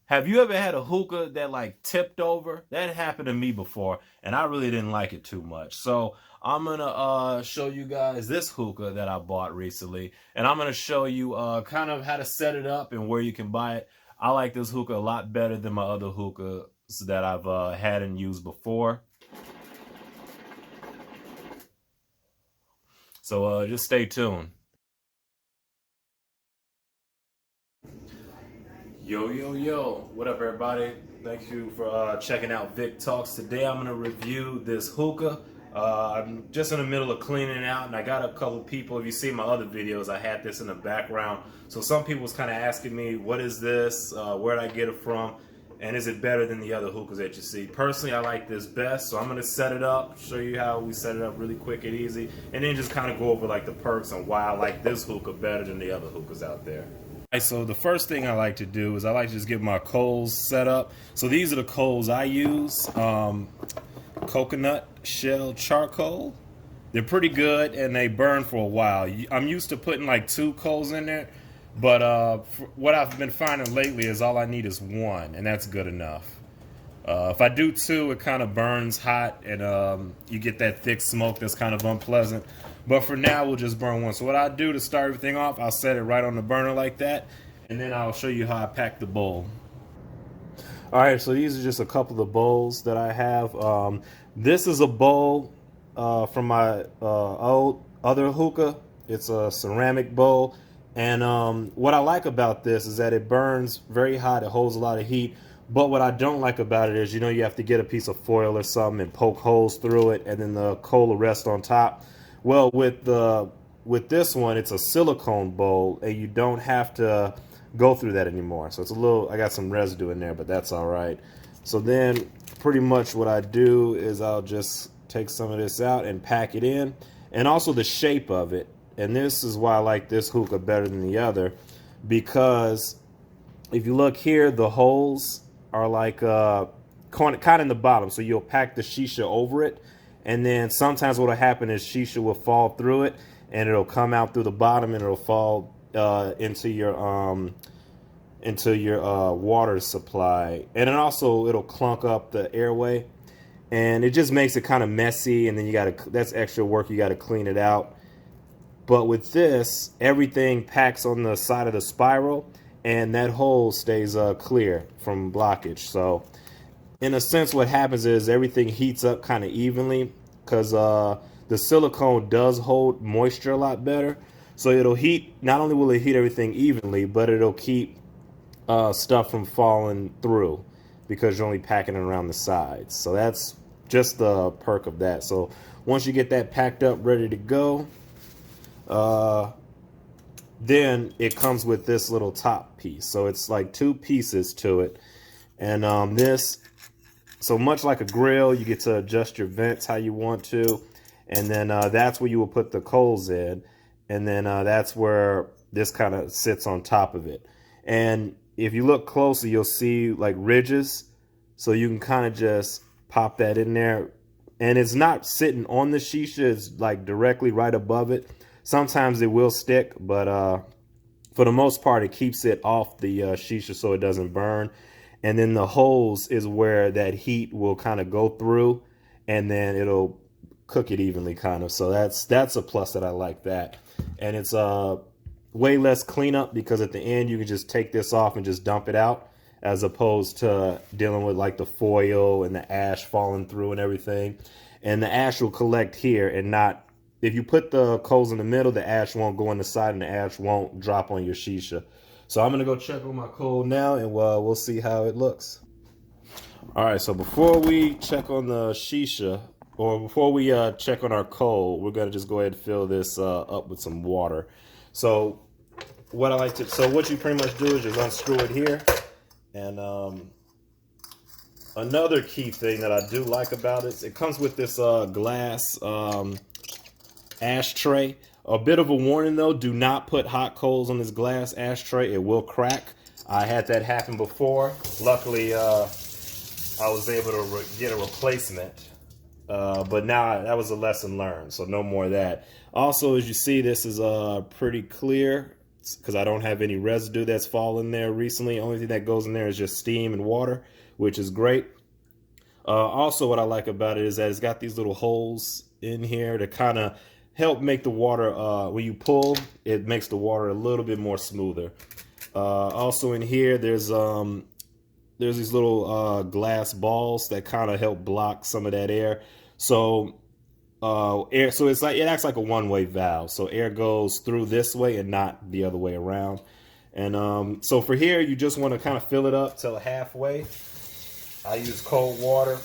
Have you ever had a hookah that like tipped over? That happened to me before, and I really didn't like it too much. So I'm gonna show you guys this hookah that I bought recently, and I'm gonna show you kind of how to set it up and where you can buy it. I like this hookah a lot better than my other hookahs that I've had and used before. So just stay tuned. Yo, yo, yo. What up, everybody? Thank you for checking out Vic Talks. Today I'm going to review this hookah. I'm just in the middle of cleaning it out, and I got a couple people. If you see my other videos, I had this in the background. So some people was kind of asking me, what is this? Where'd I get it from? And is it better than the other hookahs that you see? Personally, I like this best. So I'm going to set it up, show you how we set it up really quick and easy, and then just kind of go over like the perks and why I like this hookah better than the other hookahs out there. Right, so the first thing I like to do is I like to just get my coals set up. So these are the coals I use. Coconut shell charcoal. They're pretty good and they burn for a while. I'm used to putting like 2 coals in there, but what I've been finding lately is all I need is 1, and that's good enough. If I do 2, it kind of burns hot, and you get that thick smoke that's kind of unpleasant. But for now, we'll just burn 1. So what I do to start everything off, I'll set it right on the burner like that, and then I'll show you how I pack the bowl. All right, so these are just a couple of the bowls that I have. This is a bowl from my old other hookah. It's a ceramic bowl, and what I like about this is that it burns very hot. It holds a lot of heat. But what I don't like about it is, you know, you have to get a piece of foil or something and poke holes through it, and then the coal will rest on top. Well, with this one, it's a silicone bowl, and you don't have to go through that anymore. So it's a little, I got some residue in there, but that's all right. So then pretty much what I do is I'll just take some of this out and pack it in, and also the shape of it. And this is why I like this hookah better than the other, because if you look here, the holes are like kind of in the bottom, so you'll pack the shisha over it, and then sometimes what will happen is shisha will fall through it, and it'll come out through the bottom, and it'll fall into your water supply, and then also it'll clunk up the airway, and it just makes it kind of messy, and then that's extra work. You got to clean it out. But with this, everything packs on the side of the spiral, and that hole stays clear from blockage. So in a sense, what happens is everything heats up kind of evenly, because the silicone does hold moisture a lot better. So it'll heat, not only will it heat everything evenly, but it'll keep stuff from falling through, because you're only packing it around the sides. So that's just the perk of that. So once you get that packed up, ready to go, then it comes with this little top piece. So it's like 2 pieces to it. And so much like a grill, you get to adjust your vents how you want to. And then that's where you will put the coals in. And then that's where this kind of sits on top of it. And if you look closely, you'll see like ridges. So you can kind of just pop that in there. And it's not sitting on the shisha, it's like directly right above it. Sometimes it will stick, but for the most part, it keeps it off the shisha so it doesn't burn. And then the holes is where that heat will kind of go through, and then it'll cook it evenly kind of. So that's a plus that I like that. And it's way less cleanup, because at the end you can just take this off and just dump it out, as opposed to dealing with like the foil and the ash falling through and everything. And the ash will collect here, and not, if you put the coals in the middle, the ash won't go on the side and the ash won't drop on your shisha. So I'm going to go check on my coal now, and we'll see how it looks. All right, so before we check on the shisha, or before we check on our coal, we're going to just go ahead and fill this up with some water. So what you pretty much do is just unscrew it here. And another key thing that I do like about it comes with this glass ashtray. A bit of a warning though, do not put hot coals on this glass ashtray. It will crack. I had that happen before. Luckily, I was able to get a replacement. But now that was a lesson learned, so no more of that. Also, as you see, this is pretty clear. because I don't have any residue that's fallen there recently. Only thing that goes in there is just steam and water, which is great. Also, what I like about it is that it's got these little holes in here to kind of help make the water, when you pull, it makes the water a little bit more smoother. Also in here, there's these little glass balls that kind of help block some of that air. So it's like, it acts like a one-way valve. So air goes through this way and not the other way around. And so for here, you just want to kind of fill it up till halfway. I use cold water.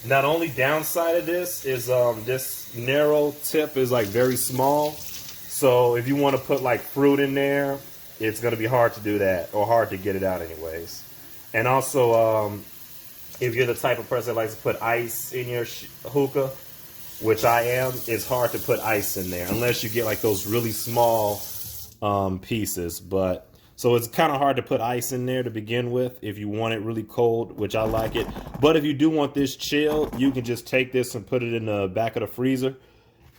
Not only downside of this is this narrow tip is like very small. So if you want to put like fruit in there, it's going to be hard to do that, or hard to get it out anyways. And also, if you're the type of person that likes to put ice in your hookah, which I am, it's hard to put ice in there unless you get like those really small pieces. But so it's kind of hard to put ice in there to begin with if you want it really cold, which I like it. But if you do want this chilled, you can just take this and put it in the back of the freezer.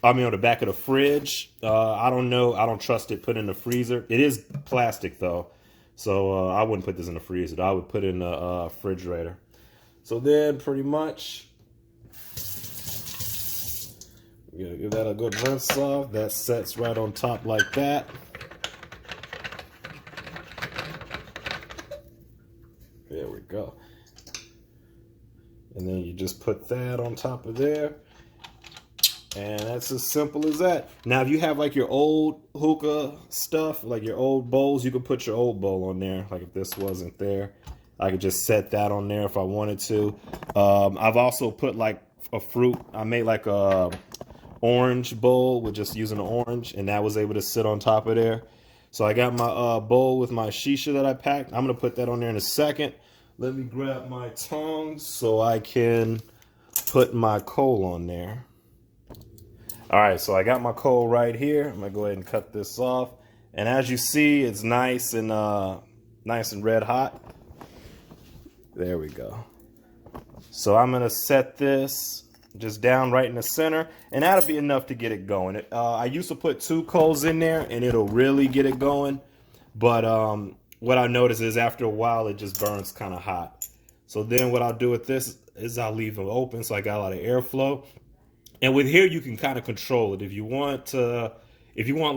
I mean, on the back of the fridge. I don't know. I don't trust it put in the freezer. It is plastic though. So I wouldn't put this in the freezer. I would put it in the refrigerator. So then pretty much, you gotta give that a good rinse off. That sets right on top like that. There we go. And then you just put that on top of there. And that's as simple as that. Now, if you have like your old hookah stuff, like your old bowls, you could put your old bowl on there. Like if this wasn't there, I could just set that on there if I wanted to. I've also put like a fruit. I made like a orange bowl with just using an orange, and that was able to sit on top of there. So I got my bowl with my shisha that I packed. I'm gonna put that on there in a second. Let me grab my tongs so I can put my coal on there. All right, so I got my coal right here. I'm gonna go ahead and cut this off. And as you see, it's nice and red hot. There we go. So I'm gonna set this just down right in the center, and that'll be enough to get it going. I used to put 2 coals in there and it'll really get it going. But what I noticed is after a while, it just burns kind of hot. So then what I'll do with this is I'll leave it open so I got a lot of airflow. And with here, you can kind of control it. If you want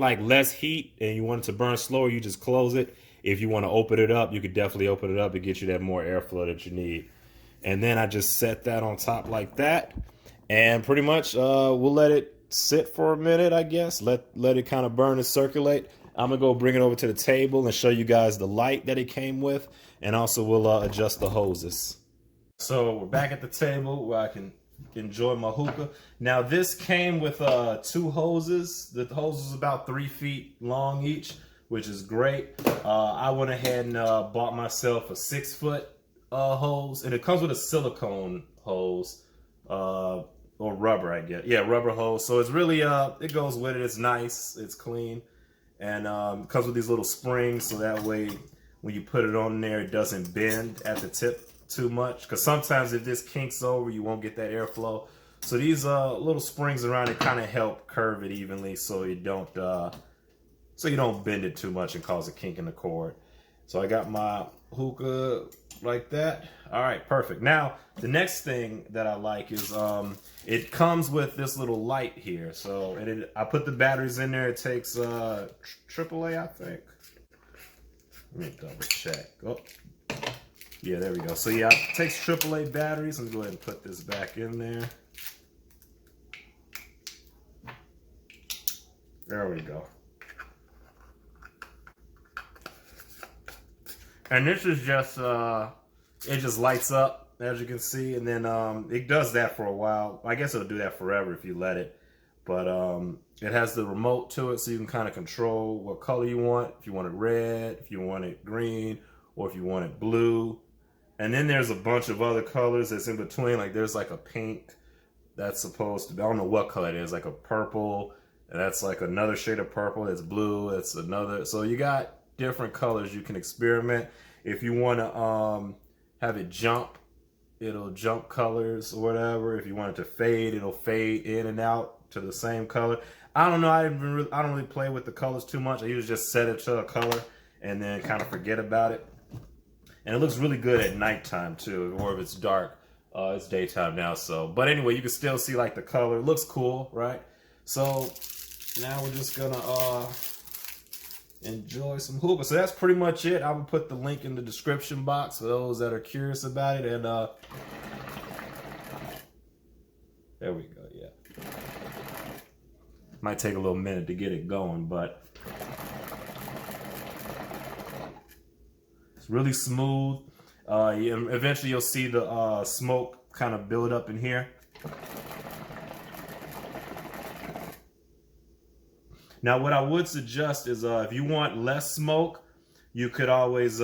like less heat and you want it to burn slower, you just close it. If you want to open it up, you could definitely open it up and get you that more airflow that you need. And then I just set that on top like that. And pretty much we'll let it sit for a minute, I guess. Let it kind of burn and circulate. I'm going to go bring it over to the table and show you guys the light that it came with. And also we'll adjust the hoses. So we're back at the table where I can enjoy my hookah. Now this came with 2 hoses. The hose is about 3 feet long each, which is great. I went ahead and bought myself a 6-foot hose, and it comes with a silicone hose or rubber, I guess. Yeah, rubber hose. So it's really it goes with it. It's nice. It's clean, and it comes with these little springs, so that way when you put it on there, it doesn't bend at the tip too much, because sometimes if this kinks over, you won't get that airflow. So these little springs around it kind of help curve it evenly, so you don't bend it too much and cause a kink in the cord. So I got my hookah like that. All right, perfect. Now the next thing that I like is it comes with this little light here. So I put the batteries in there. It takes AAA, I think. Let me double check. Oh. Yeah, there we go. So yeah, it takes AAA batteries. Let me go ahead and put this back in there. There we go. And this is just, it just lights up, as you can see. And then it does that for a while. I guess it'll do that forever if you let it. But it has the remote to it, so you can kind of control what color you want. If you want it red, if you want it green, or if you want it blue. And then there's a bunch of other colors that's in between. Like there's like a pink that's supposed to be, I don't know what color it is, like a purple. And that's like another shade of purple. It's blue. It's another. So you got different colors you can experiment. If you want to have it jump, it'll jump colors or whatever. If you want it to fade, it'll fade in and out to the same color. I don't know. I don't really play with the colors too much. I usually just set it to a color and then kind of forget about it. And it looks really good at nighttime too, or if it's dark. It's daytime now, so. But anyway, you can still see like the color. It looks cool, right? So now we're just gonna enjoy some hookah. So that's pretty much it. I will put the link in the description box for those that are curious about it. And there we go. Yeah, might take a little minute to get it going, but it's really smooth. Eventually you'll see the smoke kind of build up in here. Now what I would suggest is if you want less smoke, you could always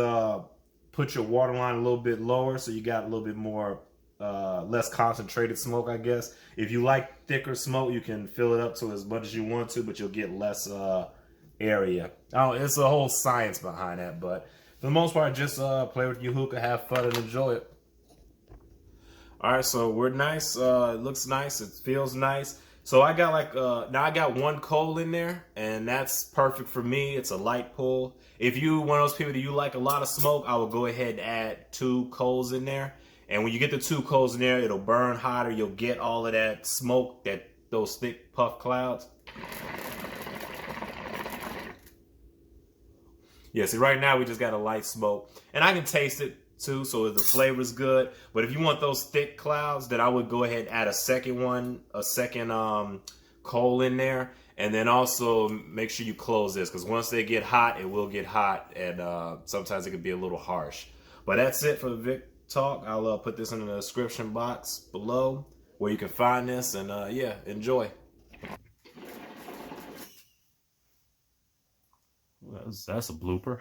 put your water line a little bit lower so you got a little bit more less concentrated smoke, I guess. If you like thicker smoke, you can fill it up to as much as you want to, but you'll get less area. Oh, it's a whole science behind that, but for the most part, just play with your hookah, have fun, and enjoy it. All right, so we're nice. It looks nice. It feels nice. So I got like, now I got one coal in there, and that's perfect for me. It's a light pull. If you one of those people that you like a lot of smoke, I will go ahead and add 2 coals in there. And when you get the 2 coals in there, it'll burn hotter. You'll get all of that smoke, those thick puff clouds. Yeah, see, right now we just got a light smoke. And I can taste it too, so the flavor's good. But if you want those thick clouds, then I would go ahead and add a second coal in there. And then also make sure you close this, because once they get hot, it will get hot. And sometimes it can be a little harsh. But that's it for the Vic Talk. I'll put this in the description box below where you can find this. And yeah, enjoy. That's a blooper.